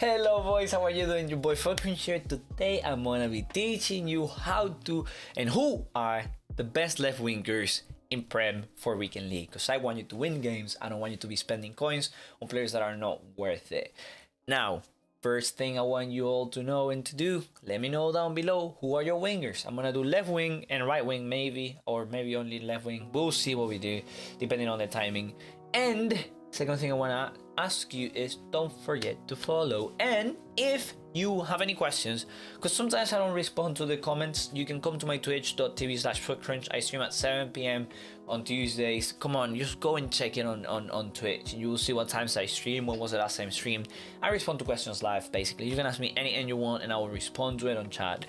Hello boys, how are you doing? Your boy Fulcrum here. Today I'm gonna be teaching you how to and who are the best left wingers in Prem for Weekend League, because I want you to win games. I don't want you to be spending coins on players that are not worth it. Now, first thing I want you all to know and to do, let me know down below who are your wingers. I'm gonna do left wing and right wing maybe, or maybe only left wing. We'll see what we do depending on the timing. And second thing I wanna ask you is don't forget to follow, and if you have any questions, because sometimes I don't respond to the comments, you can come to my twitch.tv/footcrunch. I stream at 7 p.m. on Tuesdays. Come on, just go and check it on Twitch. You will see what times I stream, when was the last time I streamed. I respond to questions live, basically. You can ask me anything you want and I will respond to it on chat.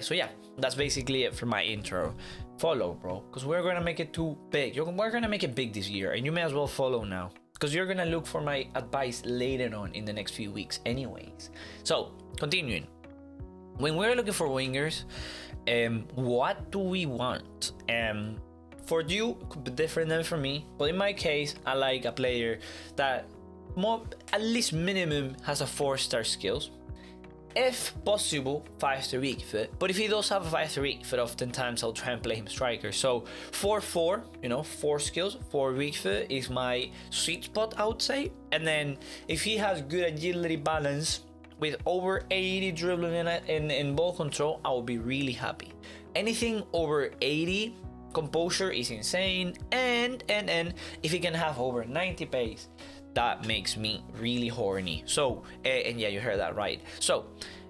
So yeah, that's basically it for my intro. Follow, bro, because we're gonna make it too big. We're gonna make it big this year, and you may as well follow now, because you're gonna look for my advice later on in the next few weeks anyways. So continuing, when we're looking for wingers, what do we want? For you it could be different than for me, but in my case I like a player that at least minimum has a 4-star skills, if possible 5-star weak foot. But if he does have a 5-star weak foot, oftentimes I'll try and play him striker. So 4-4, 4 skills, 4 weak foot is my sweet spot, I would say. And then if he has good agility balance with over 80 dribbling in ball control, I will be really happy. Anything over 80 composure is insane, and if he can have over 90 pace, that makes me really horny. So and yeah, you heard that right. So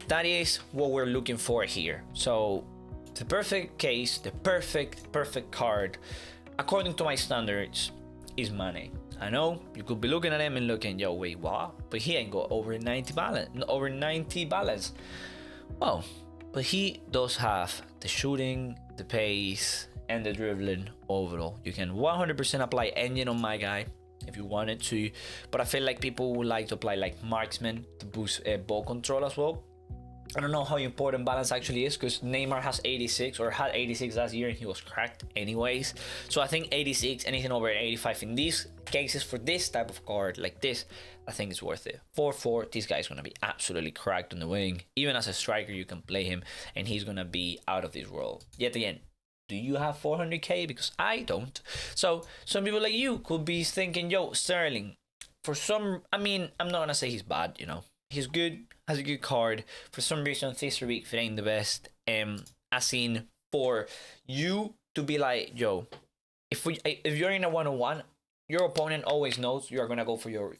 that is what we're looking for here. So the perfect case, the perfect card according to my standards is Mane. I know you could be looking at him and looking, yo, wait, what? But he ain't got over 90 balance. Well, but he does have the shooting, the pace, and the dribbling overall. You can 100% apply engine on my guy if you wanted to, but I feel like people would like to apply like Maximin to boost ball control as well. I don't know how important balance actually is, because Neymar has 86 or had 86 last year and he was cracked anyways. So I think 86, anything over 85 in these cases for this type of card like this, I think it's worth it. 4-4, this guy's gonna be absolutely cracked on the wing. Even as a striker you can play him and he's gonna be out of this world. Yet again, do you have 400k? Because I don't. So some people like you could be thinking, yo, Sterling, for some, I mean, I'm not gonna say he's bad, he's good, has a good card. For some reason, this week it ain't the best. As in, for you to be like, yo, if you're in a 1-on-1, your opponent always knows you are gonna go for your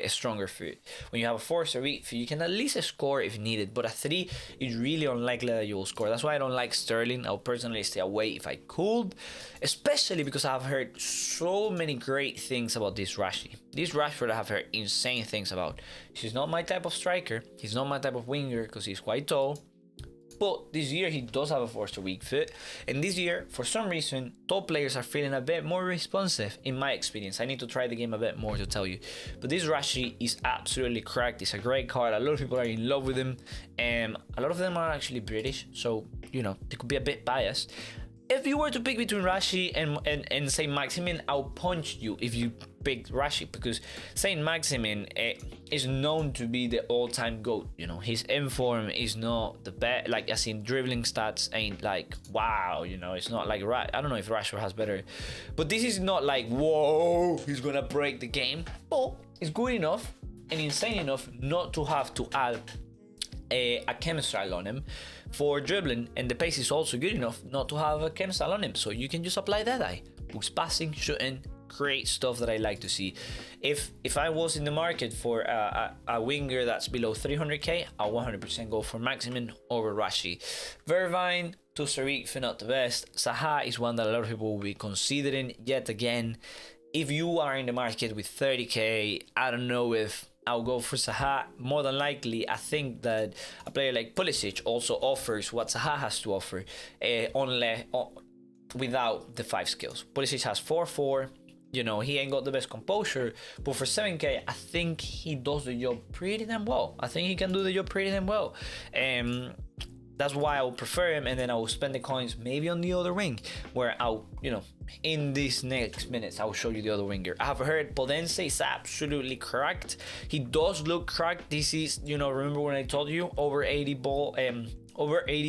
stronger foot. When you have a 4-star weak foot, you can at least score if needed, but a 3 is really unlikely that you will score. That's why I don't like Sterling. I'll personally stay away if I could, especially because I've heard so many great things about this Rashford. This Rashford I have heard insane things about. He's not my type of striker. He's not my type of winger because he's quite tall. But this year he does have a 4-star weak foot, and this year for some reason top players are feeling a bit more responsive in my experience. I need to try the game a bit more to tell you, but this Rashi is absolutely cracked. It's a great card. A lot of people are in love with him, and a lot of them are actually British, so they could be a bit biased. If you were to pick between Rashi and say Maximin, I'll punch you if you picked Rashi, because Saint Maximin is known to be the all-time GOAT. His inform is not the best, like as in dribbling stats ain't like wow. It's not like I don't know if Rashford has better, but this is not like whoa, he's gonna break the game. But it's good enough and insane enough not to have to add a chem style on him for dribbling, and the pace is also good enough not to have a chem style on him, so you can just apply that eye boost passing, shooting, great stuff that I like to see. If I was in the market for a winger that's below 300k, I'll 100% go for Maximin over Rashi. Vervine, 2-star weak for not the best. Zaha is one that a lot of people will be considering. Yet again, if you are in the market with 30k, I don't know if I'll go for Zaha. More than likely, I think that a player like Pulisic also offers what Zaha has to offer, without the 5 skills. Pulisic has 4-4. He ain't got the best composure, but for 7k, I think he does the job pretty damn well. I think he can do the job pretty damn well. That's why I would prefer him, and then I will spend the coins maybe on the other wing, where I'll, in these next minutes, I will show you the other winger. I have heard Podence is absolutely cracked. He does look cracked. This is, remember when I told you, over 80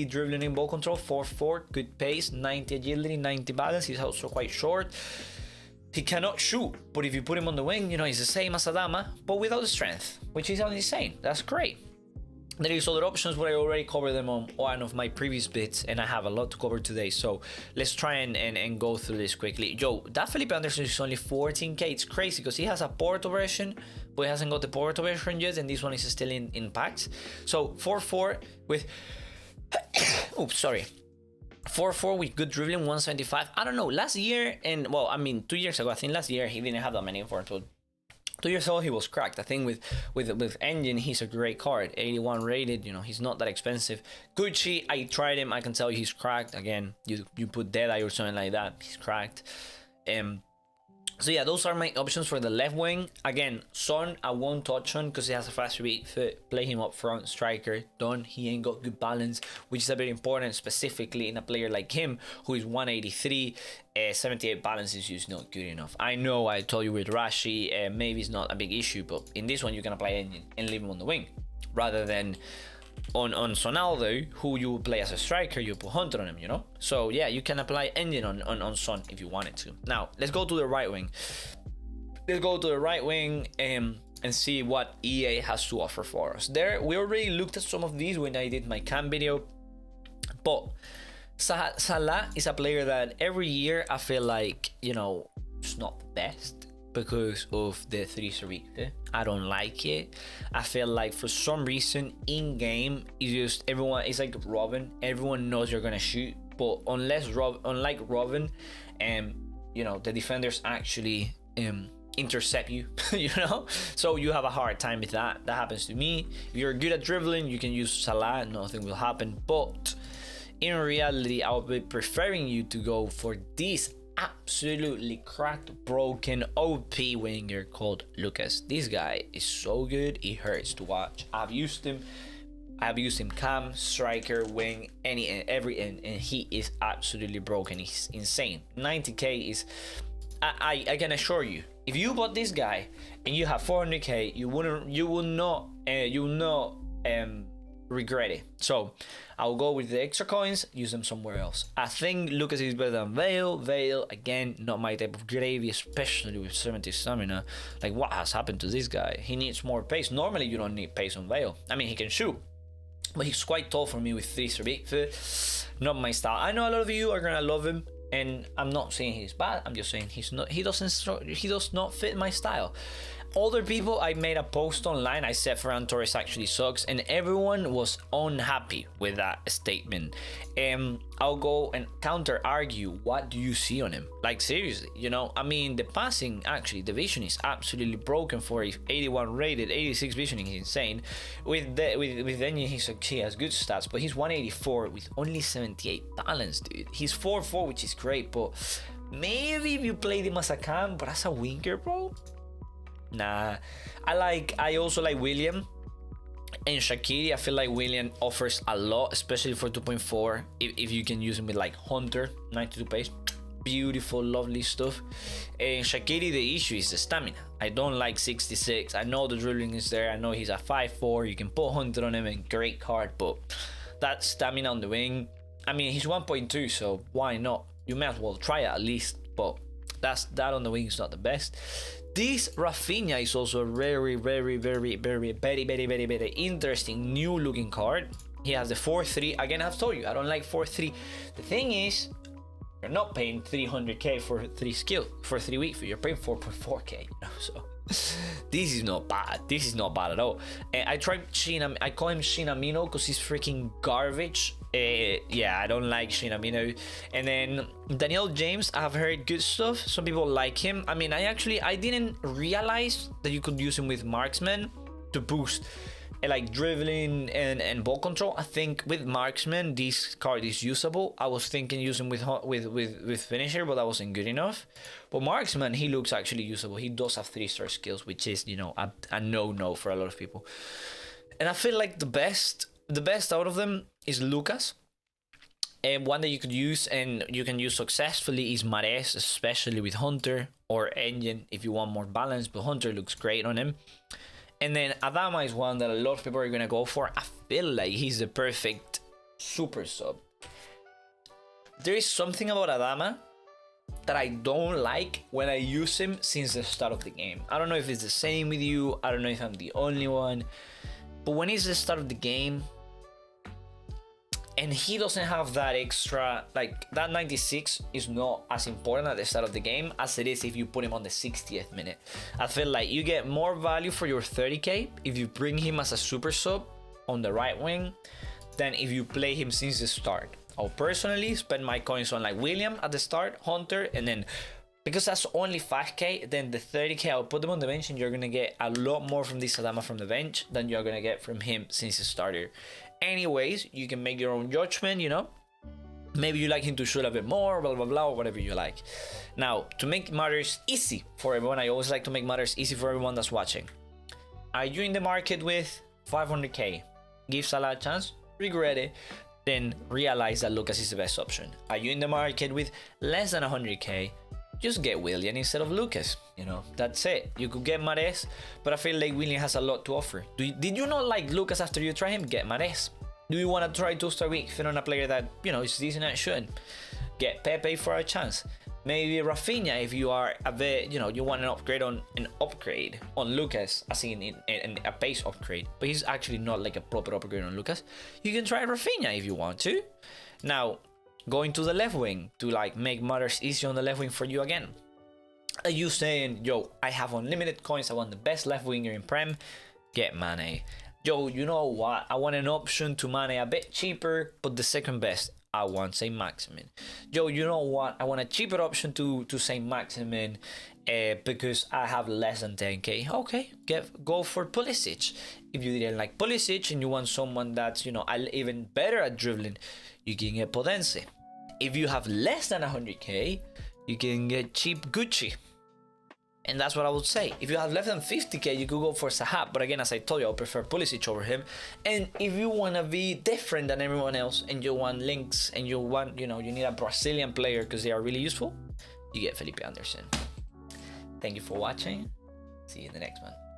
dribbling and ball control, 4-4, good pace, 90 agility, 90 balance. He's also quite short. He cannot shoot, but if you put him on the wing, he's the same as Adama, but without the strength, which is insane. That's great. There is other options, but I already covered them on one of my previous bits, and I have a lot to cover today, so let's try and go through this quickly. Yo, that Felipe Anderson is only 14k. It's crazy because he has a Porto version, but he hasn't got the Porto version yet, and this one is still in packs. So 4-4 with 4-4 with good dribbling, 175. I don't know, last year, 2 years ago, I think last year he didn't have that many for 2 years old, he was cracked. I think with engine, he's a great card. 81 rated, he's not that expensive. Gucci, I tried him. I can tell you he's cracked. Again, you put Deadeye or something like that, he's cracked. So yeah, those are my options for the left wing. Again, Son, I won't touch on because he has a fast weak foot. Play him up front, striker. Done. He ain't got good balance, which is a bit important, specifically in a player like him, who is 183. 78 balance is just not good enough. I know I told you with Rashi, maybe it's not a big issue, but in this one, you can apply engine and leave him on the wing. Rather than on Sonaldo, who you will play as a striker, you put Hunter on him, So yeah, you can apply engine on Son if you wanted to. Now, let's go to the right wing. And see what EA has to offer for us. There, we already looked at some of these when I did my cam video, but Salah is a player that every year I feel like, it's not the best because of the 3 felipe. I don't like it. I feel like for some reason in game it's just it's like Robin. Everyone knows you're gonna shoot, but unlike Robin, the defenders actually intercept you, so you have a hard time with that. That happens to me. If you're good at dribbling, you can use Salah, nothing will happen, but in reality, I'll be preferring you to go for this absolutely cracked, broken, OP winger called Lucas. This guy is so good, it hurts to watch. I've used him cam, striker, wing, every end, and he is absolutely broken. He's insane. 90k is, I can assure you, if you bought this guy and you have 400k, you will not regret it. So I'll go with the extra coins, use them somewhere else. I think Lucas is better than Vale, again, not my type of gravy, especially with 70 stamina. Like, what has happened to this guy? He needs more pace. Normally you don't need pace on Vale. I mean, he can shoot, but he's quite tall for me with 3 felipe. Not my style. I know a lot of you are gonna love him, and I'm not saying he's bad, I'm just saying he does not fit my style. Other people, I made a post online, I said Ferran Torres actually sucks, and everyone was unhappy with that statement. I'll go and counter argue, what do you see on him? Like, seriously, I mean, the passing, actually, the vision is absolutely broken for a 81 rated, 86 visioning is insane. With Denya, he has good stats, but he's 184 with only 78 balance, dude. He's 4-4, which is great, but maybe if you played him as a cam, but as a winger, bro, nah. I also like William and Shaqiri. I feel like William offers a lot, especially for 2.4 if you can use him with like Hunter, 92 pace, beautiful, lovely stuff. And Shaqiri, the issue is the stamina. I don't like 66. I know the dribbling is there, I know he's a 5-4, you can put Hunter on him and great card, but that stamina on the wing, I mean, he's 1.2, so why not? You may as well try it at least, but that on the wing is not the best. This Rafinha is also a very, very, very, very, very, very, very, very interesting new looking card. He has the 4-3. Again, I've told you, I don't like 4-3. The thing is, you're not paying 300k for 3 weeks. You're paying 4.4k, so this is not bad. This is not bad at all. I tried I call him Shinamino because he's freaking garbage. Yeah, I don't like Shinamino. And then Daniel James, I've heard good stuff. Some people like him. I mean, I didn't realize that you could use him with Marksman to boost like dribbling and ball control. I think with Marksman, this card is usable. I was thinking using with finisher, but that wasn't good enough. But Marksman, he looks actually usable. He does have 3-star skills, which is, a no-no for a lot of people. And I feel like the best the best out of them is Lucas. And one that you could use and you can use successfully is Mahrez, especially with Hunter, or Engine if you want more balance, but Hunter looks great on him. And then Adama is one that a lot of people are going to go for. I feel like he's the perfect super sub. There is something about Adama that I don't like when I use him since the start of the game. I don't know if it's the same with you. I don't know if I'm the only one. But when it's the start of the game, and he doesn't have that extra, like that 96 is not as important at the start of the game as it is if you put him on the 60th minute. I feel like you get more value for your 30k if you bring him as a super sub on the right wing than if you play him since the start. I'll personally spend my coins on like William at the start, Hunter, and then because that's only 5k, then the 30k I'll put them on the bench and you're gonna get a lot more from this Adama from the bench than you're gonna get from him since the starter. Anyways, you can make your own judgment, you know. Maybe you like him to shoot a bit more, blah, blah, blah, or whatever you like. Now, to make matters easy for everyone, I always like to make matters easy for everyone that's watching. Are you in the market with 500k? Give Salah a chance, regret it, then realize that Lucas is the best option. Are you in the market with less than 100k? Just get William instead of Lucas. You know, that's it. You could get Mahrez, but I feel like William has a lot to offer. Did you not like Lucas after you try him? Get Mahrez. Do you want to try 2-star week fit on a player that, you know, is decent at shooting? Get Pepe for a chance. Maybe Rafinha if you are a bit, you know, you want an upgrade on Lucas, as in a base upgrade. But he's actually not like a proper upgrade on Lucas. You can try Rafinha if you want to. Now, going to the left wing to like make matters easy on the left wing for you again. Are you saying, yo, I have unlimited coins, I want the best left winger in Prem? Get Mane. Yo, you know what? I want an option to Mane a bit cheaper, but the second best. I want Saint Maximin. Yo, you know what? I want a cheaper option to Saint Maximin because I have less than 10k. Okay, go for Pulisic. If you didn't like Pulisic and you want someone that's, you know, even better at dribbling, you can get Podence. If you have less than 100k, you can get cheap Gucci. And that's what I would say. If you have less than 50k, you could go for Zaha. But again, as I told you, I'll prefer Pulisic over him. And if you want to be different than everyone else and you want links and you want, you know, you need a Brazilian player because they are really useful, you get Felipe Anderson. Thank you for watching. See you in the next one.